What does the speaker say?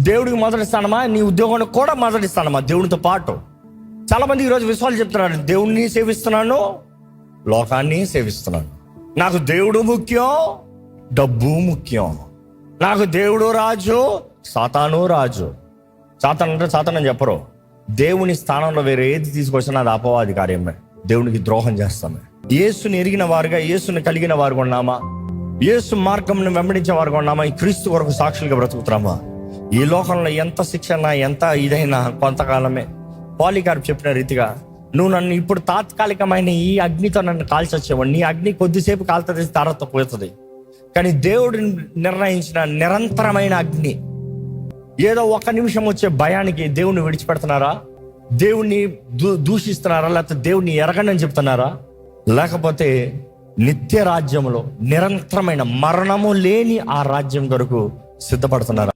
దేవుడికి మొదటి స్థానమా, నీ ఉద్యోగానికి కూడా మొదటి స్థానమా దేవునితో పాటు? చాలా మంది ఈరోజు విశ్వాసాలు చెప్తున్నారు, దేవుణ్ణి సేవిస్తున్నాను, లోకాన్ని సేవిస్తున్నాను. నాకు దేవుడు ముఖ్యం, డబ్బు ముఖ్యం. నాకు దేవుడు రాజు, సాతాను రాజు. సాతాను అంటే సాతాను అని చెప్పరు. దేవుని స్థానంలో వేరే ఏది తీసుకొచ్చినా అది అపవాది కార్యమే. దేవునికి ద్రోహం చేస్తామే. యేసుని ఎరిగిన వారుగా, యేసుని కలిగిన వారుగా ఉన్నామా? యేసు మార్గంను వెంబడించే వారుగా ఉన్నామా? ఈ క్రీస్తు కొరకు సాక్షులుగా బ్రతుకుతున్నామా? ఈ లోకంలో ఎంత శిక్షణ, ఎంత ఇదైనా కొంతకాలమే. పాలికార్ప్ చెప్పిన రీతిగా, నువ్వు నన్ను ఇప్పుడు తాత్కాలికమైన ఈ అగ్నితో నన్ను కాల్చొచ్చేవాడు. నీ అగ్ని కొద్దిసేపు కాలుతుంది, తర్వాత పోతుంది. కానీ దేవుడు నిర్ణయించిన నిరంతరమైన అగ్ని, ఏదో ఒక నిమిషం వచ్చే భయానికి దేవుణ్ణి విడిచిపెడుతున్నారా? దేవుణ్ణి దూషిస్తున్నారా? లేకపోతే దేవుణ్ణి ఎరగనని చెప్తున్నారా? లేకపోతే నిత్య రాజ్యంలో నిరంతరమైన మరణము లేని ఆ రాజ్యం కొరకు సిద్ధపడుతున్నారా?